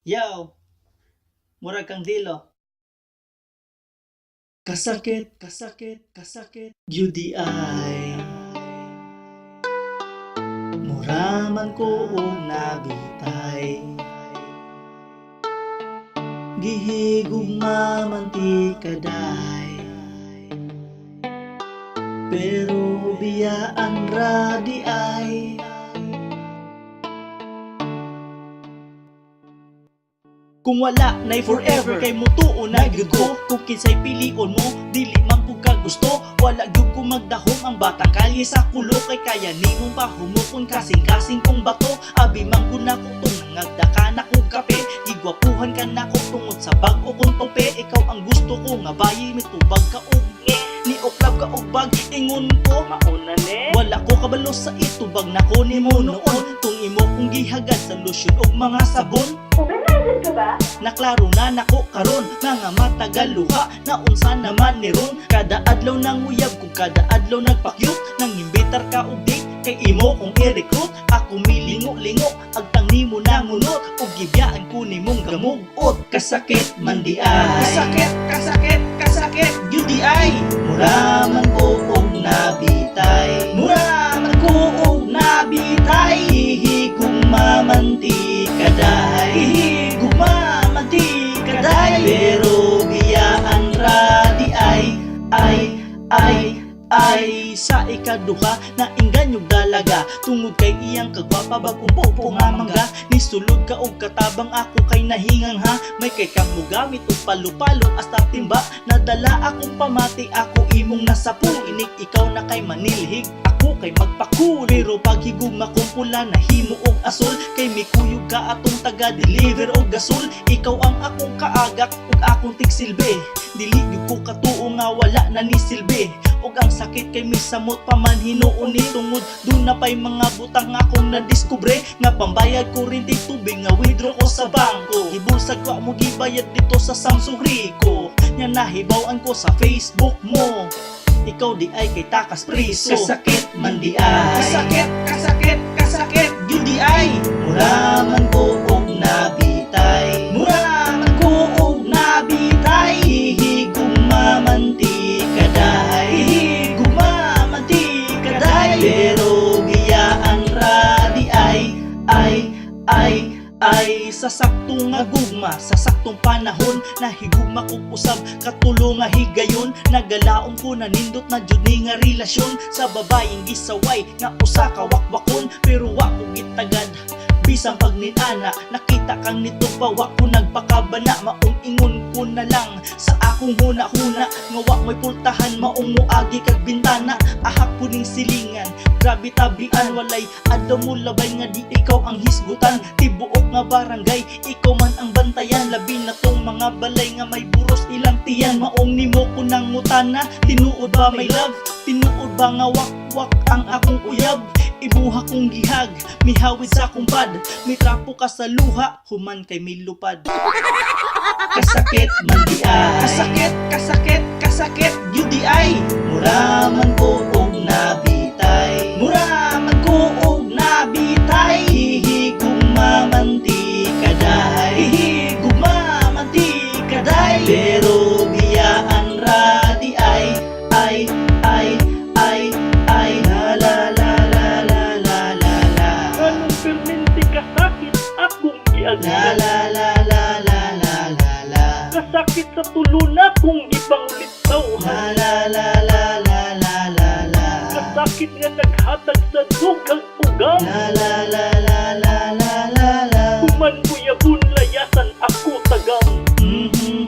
Yaw, murag kang dilo. Kasakit, kasakit, kasakit, UDI. Muraman ko og nabitay. Gihigugma man ti kaday. Pero biyaan ra di ay. Kung wala na'y forever kay mutuo na gyud ko. Kung kinsay pilion mo, dili man pug ka gusto. Wala gyud ko magdahom ang batang kalye sa kulo. Kay kaya nimong pahumukon kasing-kasing kong bato. Abi man ko na kung nangagdaka na kong kape. Gigwapuhan ka na ko tungod sa bag o kong tope. Ikaw ang gusto ko nga bayi, mitubag ka og ni oklab ka og bag. Ingon ko mauna ne, wala ko kabalo sa itubag na ko ni mo noon. Tung imo kong gihagad sa lotion og mga sabon. Naklaro na nako karon mga matagal luha na unsa naman ni ron. Kada adlaw nang uyab kung kada adlaw nagpakyut. Nang imbitar ka og date kay imo kong i-recruit. Ako milingo-lingo agtang nimo nangunot. Og gibiyaan ko nimong gamugot. Kasakit man di ay, kasakit, kasakit, kasakit UDI. Muraman ko og nabitay. Muraman ko og nabitay. Hihigong mamanti kaday. Gumamanti kaday. Pero biyaan ra di ay sa ikaduha na inganyog dalaga. Tungod kay iyang kagwapa bagong popo nga mangga. Nisulod ka og katabang ako kay nahingang ha. May kay kang mugamit og palupalo hasta timba. Nadala akong pamati ako imong nasapu. Inig ikaw na kay manilhig ako kay magpakul. Pero paghigugma kong pula nahimo og asol. Kay mikuyog ka atong taga-deliver og gasol. Ikaw ang akong kaagak ug akong tigsilbi. Dili gyud ko katuo nga wala na ni silbi. Og ang sakit kay misamot pa man hinuon ni tungod dun na pay mga butang akong nadiskubre. Nga pambayad ko rin di tubig nga withdraw ko sa bangko. Gibulsag ko mo gibayad dito sa Samsung Rico. Nya nahibawaan ko sa Facebook mo. Ikaw di ay kay takas priso. Kasakit man di ay, kasakit, kasakit, kasakit UDI. Muraman ko og nabitay. Muraman ko og nabitay. Hihigong mamanti kaday. Hihigong mamanti kaday. Pero biyaan ra di ay sa saktong nga gugma, sa saktong panahon nahigugma kong usab katulong nga higayon. Nagalaom ko na nindot na jud ni nga relasyon sa babayeng gisaway nga usa ka wakwakon. Pero wa ko gitagad bisang pagninana. Nakita kang nito pa wa ko nagpakabana. Maong ingon ko na lang sa akong huna-huna nga wa may pultahan maong muagi kag bintana. Ahak po ning silingan, grabe tabian. Walay adlaw mo labay nga di ikaw ang hisgutan. Tibuok nga barangay, ikaw man ang bantayan. Labi na tong mga balay nga may buros ilang tiyan. Maong nimo ko nang mutana, tinuod ba may love? Tinuod ba nga wakwak ang akong uyab? Ibuha kong gihag, mihawid sa akong pad. May trapo ka sa luha, human kay may lupad. Kasakit man di ay, kasakit, kasakit, kasakit UDI. Muraman ko og nabitay. Muraman ko og nabitay. Hihigong mamanti kaday. Hihigong mamanti kaday. Pero biyaan ra di ay la la la la la la la la. Anong perminti kasakit akong La giagad. la la la la la la la. Kasakit sa tuluna kung ipanglitaw. La la la la la la la la. Kasakit nga naghatag sa dugang ugang. La la la la la la la la. Human mo yabun layasan ako tagang. Mm-hmm.